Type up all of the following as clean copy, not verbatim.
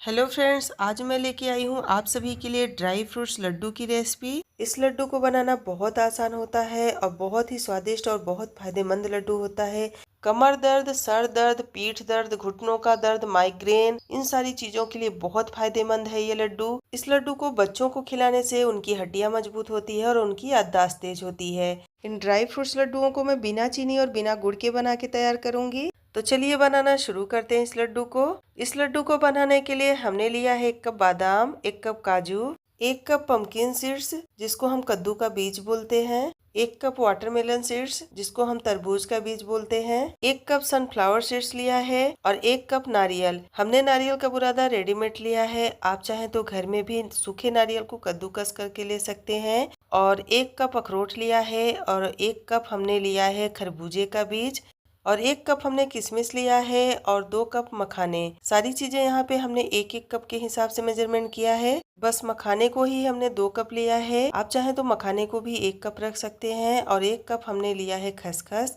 Hello friends, आज मैं लेके आई हूँ आप सभी के लिए ड्राई फ्रूट्स लड्डू की रेसिपी। इस लड्डू को बनाना बहुत आसान होता है और बहुत ही स्वादिष्ट और बहुत फायदेमंद लड्डू होता है। कमर दर्द, सर दर्द, पीठ दर्द, घुटनों का दर्द, माइग्रेन, इन सारी चीजों के लिए बहुत फायदेमंद है ये लड्डू। इस लड्डू को बच्चों को खिलाने से उनकी हड्डियां मजबूत होती है और उनकी याददाश्त तेज होती है। इन ड्राई फ्रूट्स लड्डुओं को मैं बिना चीनी और बिना गुड़ के बना के तैयार करूंगी। तो चलिए बनाना शुरू करते हैं इस लड्डू को। इस लड्डू को बनाने के लिए हमने लिया है 1 कप बादाम, 1 कप काजू, 1 कप पंपकिन सीड्स जिसको हम कद्दू का बीज बोलते हैं, 1 कप वाटरमेलन सीड्स जिसको हम तरबूज का बीज बोलते हैं, 1 कप सनफ्लावर सीड्स लिया है और 1 कप नारियल। हमने नारियल का बुरादा रेडीमेड लिया है, आप चाहें तो घर में भी सूखे नारियल को कद्दूकस करके ले सकते हैं। और 1 कप अखरोट लिया है और 1 कप हमने लिया है खरबूजे का बीज और 1 कप हमने किशमिश लिया है और 2 कप मखाने। सारी चीजें यहाँ पे हमने 1-1 कप के हिसाब से मेजरमेंट किया है। बस मखाने को ही हमने 2 कप लिया है, आप चाहें तो मखाने को भी 1 कप रख सकते हैं। और 1 कप हमने लिया है खसखस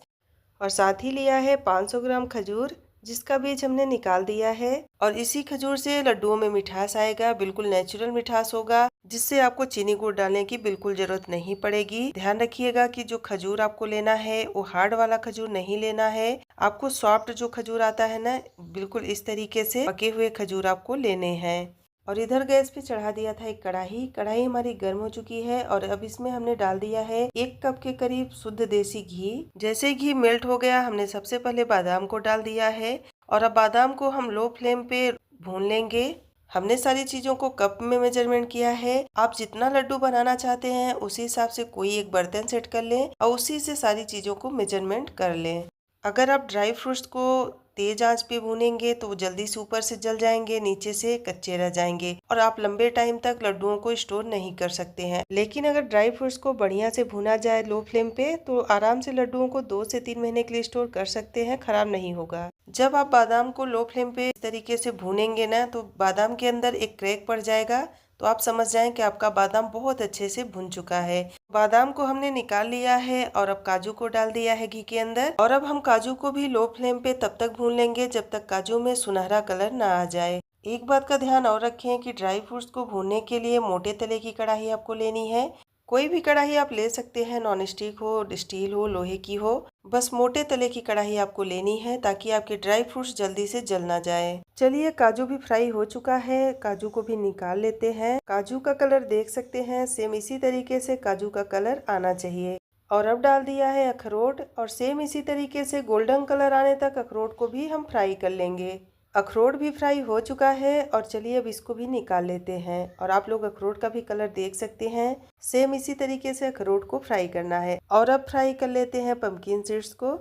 और साथ ही लिया है 500 ग्राम खजूर जिसका बीज हमने निकाल दिया है। और इसी खजूर से लड्डुओं में मिठास आएगा, बिल्कुल नेचुरल मिठास होगा जिससे आपको चीनी गुड़ डालने की बिल्कुल जरूरत नहीं पड़ेगी। ध्यान रखिएगा कि जो खजूर आपको लेना है वो हार्ड वाला खजूर नहीं लेना है, आपको सॉफ्ट जो खजूर आता है ना, बिल्कुल इस तरीके से पके हुए खजूर आपको लेने हैं। और इधर गैस पे चढ़ा दिया था एक कढ़ाई। कढ़ाई हमारी गर्म हो चुकी है और अब इसमें हमने डाल दिया है 1 कप के करीब शुद्ध देसी घी। जैसे घी मेल्ट हो गया हमने सबसे पहले बादाम को डाल दिया है और अब बादाम को हम लो फ्लेम पे भून लेंगे। हमने सारी चीजों को कप में मेजरमेंट किया है, आप जितना लड्डू बनाना चाहते हैं उसी हिसाब से कोई एक बर्तन सेट कर लें और उसी से सारी चीजों को मेजरमेंट कर लें। अगर आप ड्राई फ्रूट्स को तेज आंच पे भूनेंगे तो वो जल्दी से ऊपर से जल जाएंगे, नीचे से कच्चे रह जाएंगे और आप लंबे टाइम तक लड्डुओं को स्टोर नहीं कर सकते हैं। लेकिन अगर ड्राई फ्रूट्स को बढ़िया से भुना जाए लो फ्लेम पे तो आराम से लड्डुओं को 2 से 3 महीने के लिए स्टोर कर सकते हैं, खराब नहीं होगा। जब आप बादाम को लो फ्लेम पे इस तरीके से भूनेंगे ना तो बादाम के अंदर एक क्रैक पड़ जाएगा, तो आप समझ जाएं कि आपका बादाम बहुत अच्छे से भुन चुका है। बादाम को हमने निकाल लिया है और अब काजू को डाल दिया है घी के अंदर और अब हम काजू को भी लो फ्लेम पे तब तक भून लेंगे जब तक काजू में सुनहरा कलर ना आ जाए। एक बात का ध्यान और रखें कि ड्राई फ्रूट्स को भूनने के लिए मोटे तले की कढ़ाई आपको लेनी है। कोई भी कढ़ाई आप ले सकते हैं, नॉन स्टिक हो, स्टील हो, लोहे की हो, बस मोटे तले की कढ़ाई आपको लेनी है ताकि आपके ड्राई फ्रूट्स जल्दी से जल ना जाए। चलिए काजू भी फ्राई हो चुका है, काजू को भी निकाल लेते हैं। काजू का कलर देख सकते हैं, सेम इसी तरीके से काजू का कलर आना चाहिए। और अब डाल दिया है अखरोट और सेम इसी तरीके से गोल्डन कलर आने तक अखरोट को भी हम फ्राई कर लेंगे। अखरोट भी फ्राई हो चुका है और चलिए अब इसको भी निकाल लेते हैं। और आप लोग अखरोट का भी कलर देख सकते हैं, सेम इसी तरीके से अखरोट को फ्राई करना है। और अब फ्राई कर लेते हैं पंपकिन सीड्स को।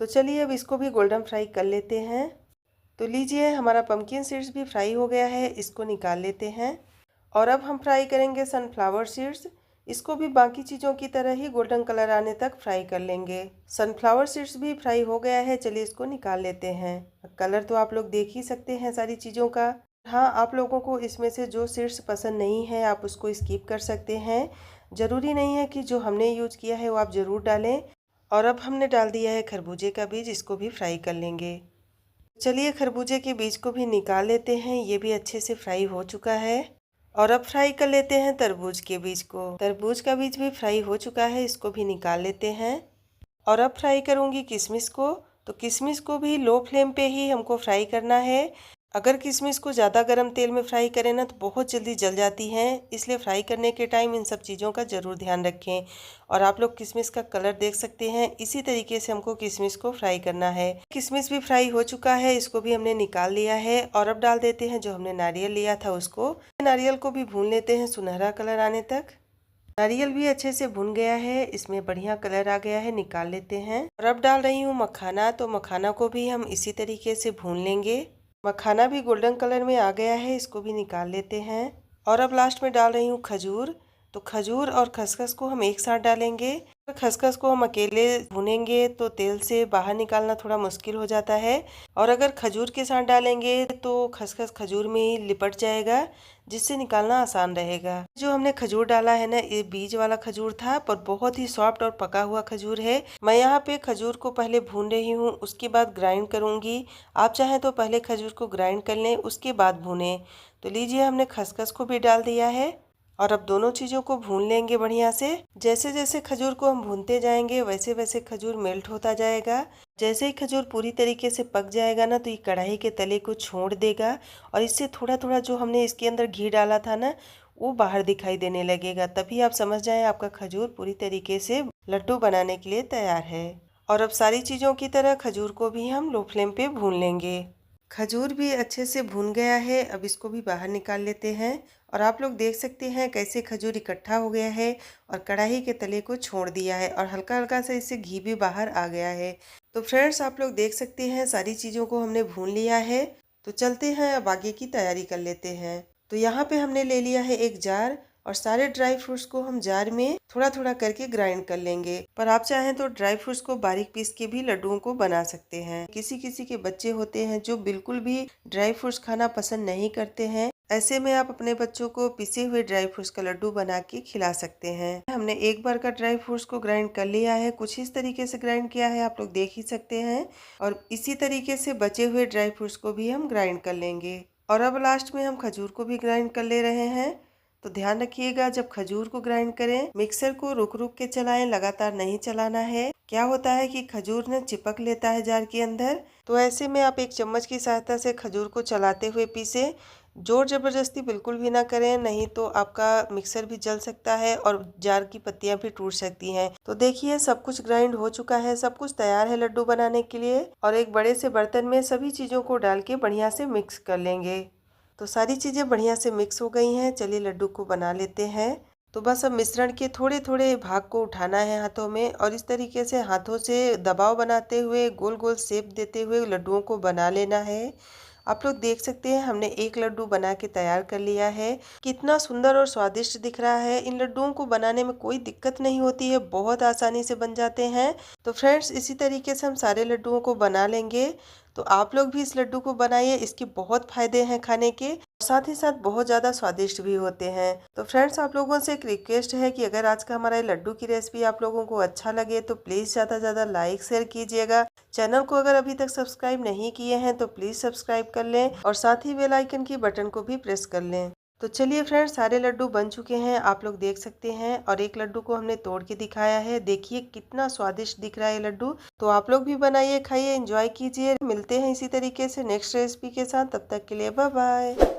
तो चलिए अब इसको भी गोल्डन फ्राई कर लेते हैं। तो लीजिए हमारा पंपकिन सीड्स भी फ्राई हो गया है, इसको निकाल लेते हैं। और अब हम फ्राई करेंगे सनफ्लावर सीड्स, इसको भी बाकी चीज़ों की तरह ही गोल्डन कलर आने तक फ्राई कर लेंगे। सनफ्लावर सीड्स भी फ्राई हो गया है, चलिए इसको निकाल लेते हैं। कलर तो आप लोग देख ही सकते हैं सारी चीज़ों का। हाँ, आप लोगों को इसमें से जो सीड्स पसंद नहीं है आप उसको स्किप कर सकते हैं, ज़रूरी नहीं है कि जो हमने यूज किया है वो आप ज़रूर डालें। और अब हमने डाल दिया है खरबूजे का बीज, इसको भी फ्राई कर लेंगे। चलिए खरबूजे के बीज को भी निकाल लेते हैं, ये भी अच्छे से फ्राई हो चुका है। और अब फ्राई कर लेते हैं तरबूज के बीज को। तरबूज का बीज भी फ्राई हो चुका है, इसको भी निकाल लेते हैं। और अब फ्राई करूंगी किशमिश को। तो किशमिश को भी लो फ्लेम पे ही हमको फ्राई करना है। अगर किशमिश को ज़्यादा गर्म तेल में फ्राई करें ना तो बहुत जल्दी जल जाती हैं, इसलिए फ्राई करने के टाइम इन सब चीज़ों का ज़रूर ध्यान रखें। और आप लोग किशमिश का कलर देख सकते हैं, इसी तरीके से हमको किशमिश को फ्राई करना है। किशमिश भी फ्राई हो चुका है, इसको भी हमने निकाल लिया है। और अब डाल देते हैं जो हमने नारियल लिया था उसको। नारियल को भी भून लेते हैं सुनहरा कलर आने तक। नारियल भी अच्छे से भुन गया है, इसमें बढ़िया कलर आ गया है, निकाल लेते हैं। और अब डाल रही हूँ मखाना, तो मखाना को भी हम इसी तरीके से भून लेंगे। मखाना भी गोल्डन कलर में आ गया है, इसको भी निकाल लेते हैं। और अब लास्ट में डाल रही हूँ खजूर, तो खजूर और खसखस को हम एक साथ डालेंगे। खसखस को हम अकेले भूनेंगे तो तेल से बाहर निकालना थोड़ा मुश्किल हो जाता है, और अगर खजूर के साथ डालेंगे तो खसखस खजूर में ही लिपट जाएगा, जिससे निकालना आसान रहेगा। जो हमने खजूर डाला है ना, ये बीज वाला खजूर था, पर बहुत ही सॉफ्ट और पका हुआ खजूर है। मैं यहाँ पे खजूर को पहले भून रही हूँ, उसके बाद ग्राइंड करूँगी। आप चाहें तो पहले खजूर को ग्राइंड कर लें, उसके बाद भूनें। तो लीजिए, हमने खसखस को भी डाल दिया है और अब दोनों चीज़ों को भून लेंगे बढ़िया से। जैसे जैसे खजूर को हम भूनते जाएंगे वैसे वैसे खजूर मेल्ट होता जाएगा। जैसे ही खजूर पूरी तरीके से पक जाएगा ना, तो ये कढ़ाई के तले को छोड़ देगा और इससे थोड़ा थोड़ा जो हमने इसके अंदर घी डाला था ना, वो बाहर दिखाई देने लगेगा। तभी आप समझ जाएं आपका खजूर पूरी तरीके से लड्डू बनाने के लिए तैयार है। और अब सारी चीज़ों की तरह खजूर को भी हम लो फ्लेम पे भून लेंगे। खजूर भी अच्छे से भून गया है, अब इसको भी बाहर निकाल लेते हैं। और आप लोग देख सकते हैं कैसे खजूर इकट्ठा हो गया है और कढ़ाई के तले को छोड़ दिया है और हल्का हल्का सा इससे घी भी बाहर आ गया है। तो फ्रेंड्स, आप लोग देख सकते हैं सारी चीज़ों को हमने भून लिया है। तो चलते हैं, अब आगे की तैयारी कर लेते हैं। तो यहाँ पे हमने ले लिया है एक जार और सारे ड्राई फ्रूट्स को हम जार में थोड़ा थोड़ा करके ग्राइंड कर लेंगे। पर आप चाहें तो ड्राई फ्रूट्स को बारीक पीस के भी लड्डुओं को बना सकते हैं। किसी किसी के बच्चे होते हैं जो बिल्कुल भी ड्राई फ्रूट्स खाना पसंद नहीं करते हैं, ऐसे में आप अपने बच्चों को पिसे हुए ड्राई फ्रूट्स का लड्डू बना के खिला सकते हैं। हमने एक बार का ड्राई फ्रूट्स को ग्राइंड कर लिया है, कुछ इस तरीके से ग्राइंड किया है, आप लोग देख ही सकते हैं। और इसी तरीके से बचे हुए ड्राई फ्रूट्स को भी हम ग्राइंड कर लेंगे। और अब लास्ट में हम खजूर को भी ग्राइंड कर ले रहे हैं। तो ध्यान रखिएगा, जब खजूर को ग्राइंड करें मिक्सर को रुक रुक के चलाएं, लगातार नहीं चलाना है। क्या होता है कि खजूर न चिपक लेता है जार के अंदर। तो ऐसे में आप एक चम्मच की सहायता से खजूर को चलाते हुए पीसे। जोर जबरदस्ती बिल्कुल भी ना करें, नहीं तो आपका मिक्सर भी जल सकता है और जार की पत्तियां भी टूट सकती हैं। तो देखिए, सब कुछ ग्राइंड हो चुका है, सब कुछ तैयार है लड्डू बनाने के लिए। और एक बड़े से बर्तन में सभी चीज़ों को डाल के बढ़िया से मिक्स कर लेंगे। तो सारी चीज़ें बढ़िया से मिक्स हो गई हैं। चलिए लड्डू को बना लेते हैं। तो बस अब मिश्रण के थोड़े थोड़े भाग को उठाना है हाथों में और इस तरीके से हाथों से दबाव बनाते हुए गोल गोल शेप देते हुए लड्डुओं को बना लेना है। आप लोग देख सकते हैं हमने एक लड्डू बना के तैयार कर लिया है। कितना सुंदर और स्वादिष्ट दिख रहा है। इन लड्डुओं को बनाने में कोई दिक्कत नहीं होती है, बहुत आसानी से बन जाते हैं। तो फ्रेंड्स, इसी तरीके से हम सारे लड्डुओं को बना लेंगे। तो आप लोग भी इस लड्डू को बनाइए, इसके बहुत फायदे हैं खाने के, साथ ही साथ बहुत ज़्यादा स्वादिष्ट भी होते हैं। तो फ्रेंड्स, आप लोगों से एक रिक्वेस्ट है कि अगर आज का हमारा लड्डू की रेसिपी आप लोगों को अच्छा लगे तो प्लीज़ ज़्यादा से ज़्यादा लाइक शेयर कीजिएगा। चैनल को अगर अभी तक सब्सक्राइब नहीं किए हैं तो प्लीज़ सब्सक्राइब कर लें और साथ ही बेल आइकन की बटन को भी प्रेस कर लें। तो चलिए फ्रेंड्स, सारे लड्डू बन चुके हैं, आप लोग देख सकते हैं। और एक लड्डू को हमने तोड़ के दिखाया है, देखिए कितना स्वादिष्ट दिख रहा है लड्डू। तो आप लोग भी बनाइए, खाइए, एंजॉय कीजिए। मिलते हैं इसी तरीके से नेक्स्ट रेसिपी के साथ, तब तक के लिए बाय बाय।